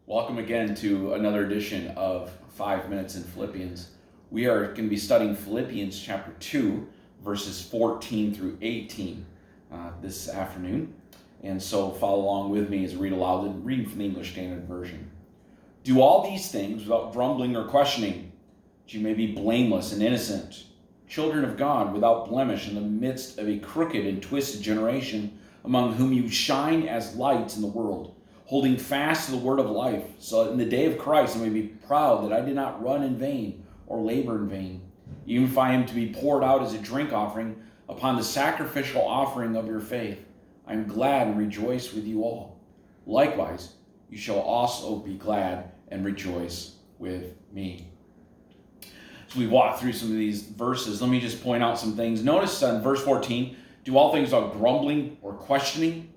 Welcome again to another edition of 5 Minutes in Philippians. We are going to be studying Philippians chapter 2, verses 14 through 18 this afternoon. And so follow along with me as I read aloud and reading from the English Standard Version. Do all these things without grumbling or questioning, that you may be blameless and innocent, children of God without blemish in the midst of a crooked and twisted generation, among whom you shine as lights in the world, holding fast to the word of life, so that in the day of Christ I may be proud that I did not run in vain or labor in vain. Even if I am to be poured out as a drink offering upon the sacrificial offering of your faith, I am glad and rejoice with you all. Likewise, you shall also be glad and rejoice with me. So we walk through some of these verses. Let me just point out some things. Notice in verse 14, do all things without grumbling or questioning.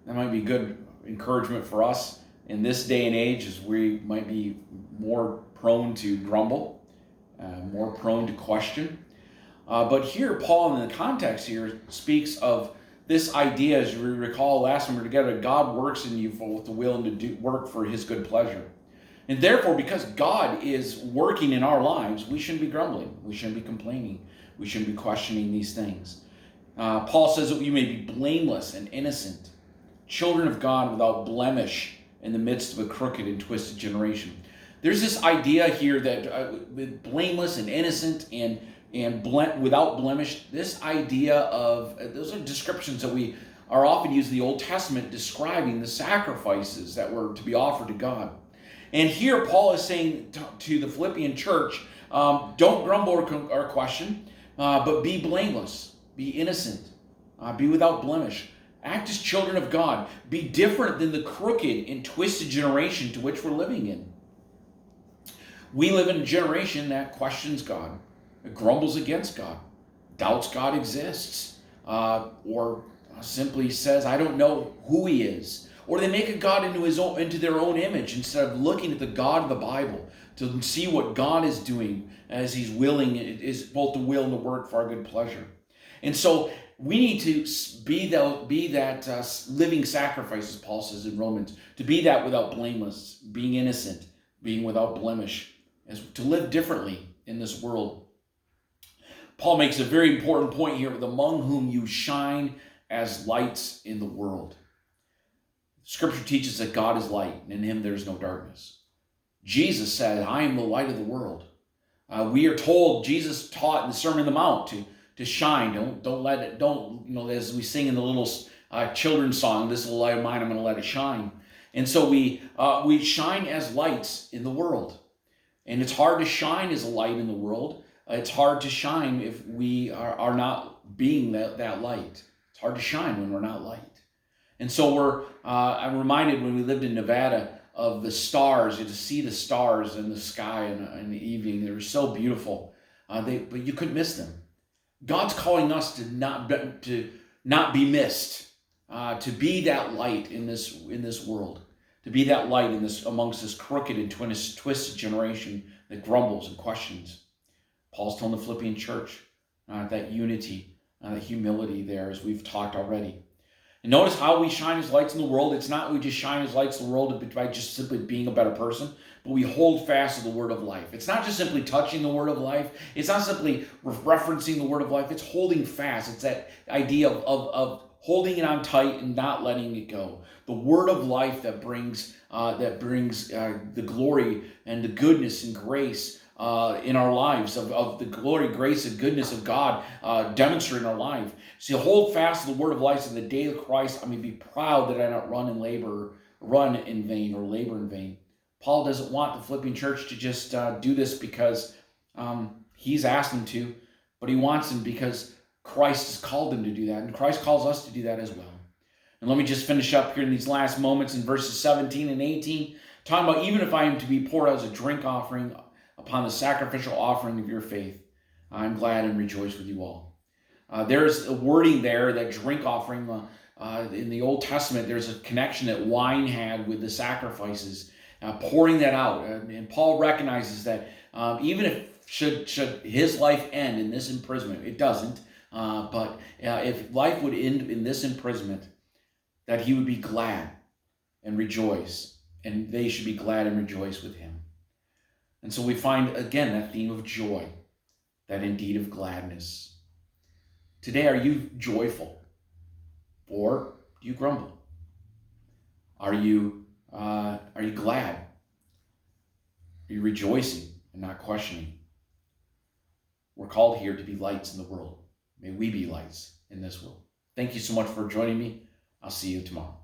That might be good encouragement for us in this day and age, as we might be more prone to grumble, more prone to question. But here, Paul, in the context here, speaks of this idea, as you recall last time we were together, God works in you with the will and to work for his good pleasure. And therefore, because God is working in our lives, we shouldn't be grumbling. We shouldn't be complaining. We shouldn't be questioning these things. Paul says that you may be blameless and innocent, children of God without blemish in the midst of a crooked and twisted generation. There's this idea here that with blameless and innocent and without blemish, this idea of, those are descriptions that we are often used in the Old Testament describing the sacrifices that were to be offered to God. And here Paul is saying to the Philippian church, don't grumble or question, but be blameless, be innocent, be without blemish. Act as children of God. Be different than the crooked and twisted generation to which we're living in. We live in a generation that questions God, that grumbles against God, doubts God exists, or simply says, I don't know who he is. Or they make a God into their own image instead of looking at the God of the Bible to see what God is doing as he's willing, is both the will and the work for our good pleasure. And so we need to be that living sacrifice, as Paul says in Romans, to be that without blameless, being innocent, being without blemish, as to live differently in this world. Paul makes a very important point here, with among whom you shine as lights in the world. Scripture teaches that God is light, and in him there is no darkness. Jesus said, I am the light of the world. We are told, Jesus taught in the Sermon on the Mount to shine. Don't let it, as we sing in the little children's song, this little light of mine, I'm going to let it shine. And so we shine as lights in the world. And it's hard to shine as a light in the world. It's hard to shine if we are not being that light. It's hard to shine when we're not light. And so I'm reminded when we lived in Nevada of the stars. You to see the stars in the sky in the evening. They were so beautiful, but you couldn't miss them. God's calling us to not be missed, to be that light in this world, to be that light amongst this crooked and twisted generation that grumbles and questions. Paul's telling the Philippian church that unity, that humility there, as we've talked already. And notice how we shine as lights in the world. It's not we just shine as lights in the world by just simply being a better person, but we hold fast to the word of life. It's not just simply touching the word of life. It's not simply referencing the word of life. It's holding fast. It's that idea of holding it on tight and not letting it go. The word of life that brings the glory and the goodness and grace in our lives, of the glory, grace, and goodness of God demonstrated in our life. So hold fast to the word of life in the day of Christ. I may be proud that I not run in vain or labor in vain. Paul doesn't want the Philippian church to just do this because he's asked them to, but he wants them because Christ has called them to do that, and Christ calls us to do that as well. And let me just finish up here in these last moments in verses 17 and 18, talking about even if I am to be poured out as a drink offering upon the sacrificial offering of your faith, I'm glad and rejoice with you all. There's a wording there, that drink offering. In the Old Testament, there's a connection that wine had with the sacrifices, pouring that out. And Paul recognizes that even if should his life end in this imprisonment, it doesn't, but if life would end in this imprisonment, that he would be glad and rejoice, and they should be glad and rejoice with him. And so we find, again, that theme of joy, that indeed of gladness. Today, are you joyful, or do you grumble? Are you glad? Are you rejoicing and not questioning? We're called here to be lights in the world. May we be lights in this world. Thank you so much for joining me. I'll see you tomorrow.